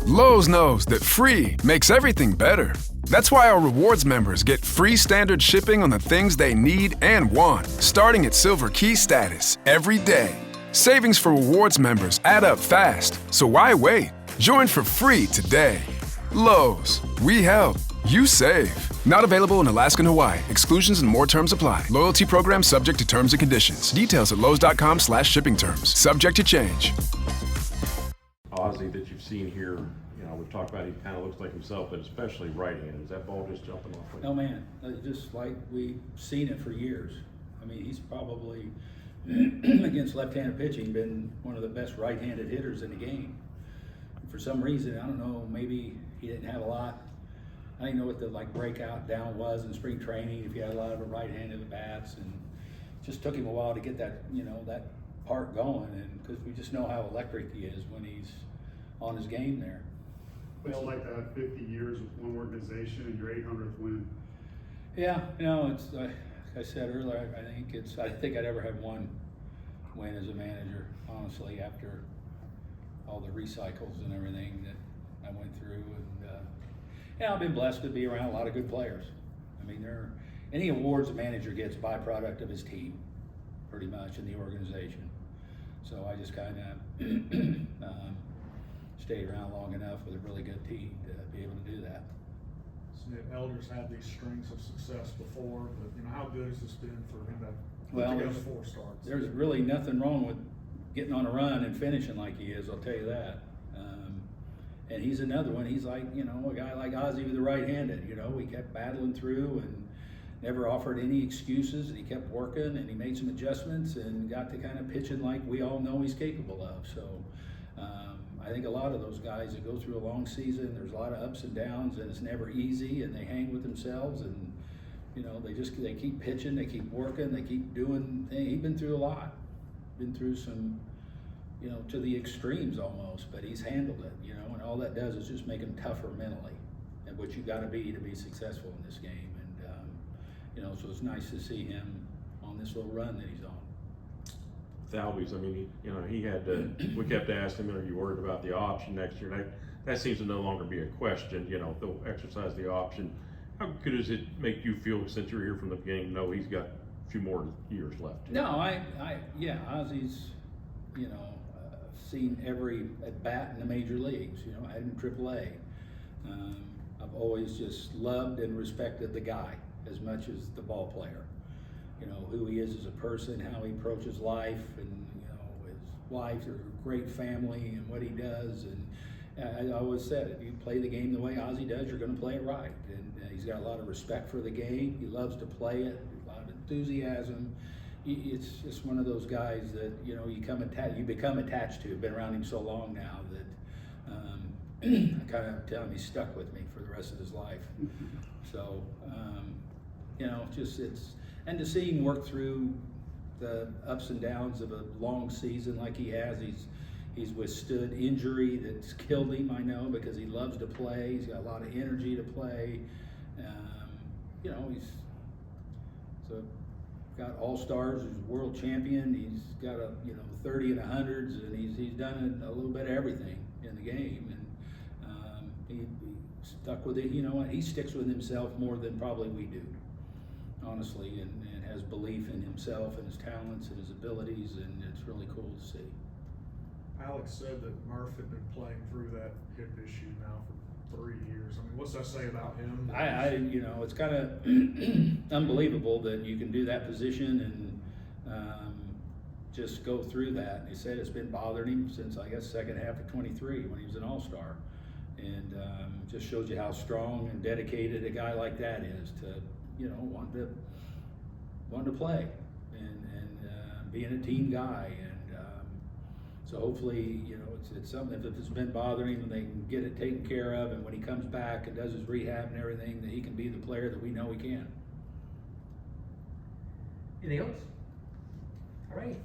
Lowe's knows that free makes everything better. That's why our rewards members get free standard shipping on the things they need and want, starting at Silver Key status every day. Savings for rewards members add up fast, so why wait? Join for free today. Lowe's, we help, you save. Not available in Alaska and Hawaii. Exclusions and more terms apply. Loyalty program subject to terms and conditions. Details at lowes.com/shipping terms. Subject to change. Ozzie that you've seen here, you know, we've talked about he kind of looks like himself, but especially right-handed. Is that ball just jumping off? No, man, just like we've seen it for years. I mean, he's probably, against left-handed pitching, been one of the best right-handed hitters in the game. For some reason, I don't know, maybe he didn't have a lot. I didn't know what the breakout down was in spring training, if he had a lot of right-handed at-bats, and it just took him a while to get that, that part going, and because we just know how electric he is when he's on his game there. Well, like to have 50 years with one organization and your 800th win. Yeah, it's like I said earlier. I think I'd ever have one win as a manager, honestly, after all the recycles and everything that I went through, and I've been blessed to be around a lot of good players. I mean, any awards a manager gets byproduct of his team, pretty much, in the organization. So I just kind of stayed around long enough with a really good team to be able to do that. Elder's had these strings of success before, but how good has this been for him to Well, put together 4 starts? There's really nothing wrong with getting on a run and finishing like he is, I'll tell you that. And he's another one. He's like, a guy like Ozzie with the right-handed. We kept battling through and never offered any excuses, and he kept working, and he made some adjustments and got to kind of pitching like we all know he's capable of. So I think a lot of those guys that go through a long season, there's a lot of ups and downs, and it's never easy, and they hang with themselves, and they keep pitching, they keep working, they keep doing things. He's been through a lot, been through some, to the extremes almost, but he's handled it, and all that does is just make him tougher mentally, and what you got to be successful in this game. And so it's nice to see him on this little run that he's on. Albies, I mean, he had to, we kept asking him, are you worried about the option next year? And that seems to no longer be a question. They'll exercise the option. How good does it make you feel, since you're here from the beginning, to know he's got a few more years left? No, yeah, Ozzie's, seen every at bat in the major leagues. I had him in AAA. I've always just loved and respected the guy as much as the ball player. Who he is as a person, how he approaches life, and his wife, their great family, and what he does. And I always said, if you play the game the way Ozzie does, you're going to play it right. And he's got a lot of respect for the game. He loves to play it, a lot of enthusiasm. It's just one of those guys that you become attached to. Been around him so long now that I kind of tell him he's stuck with me for the rest of his life. So and to see him work through the ups and downs of a long season like he has, he's withstood injury that's killed him, I know, because he loves to play. He's got a lot of energy to play. He's got all-stars. He's a world champion. He's got 30 and 100s, and he's done a little bit of everything in the game. And he stuck with it. He sticks with himself more than probably we do, honestly, and has belief in himself and his talents and his abilities, and it's really cool to see. Alex said that Murph had been playing through that hip issue now for 3 years. I mean, what's that say about him? It's kind of unbelievable that you can do that position and just go through that. And he said it's been bothering him since, I guess, second half of 23 when he was an all-star. And just shows you how strong and dedicated a guy like that is to, wanting to play and being a team guy. And so hopefully, it's something, if it's been bothering him, they can get it taken care of, and when he comes back and does his rehab and everything, that he can be the player that we know he can. Anything else? All right.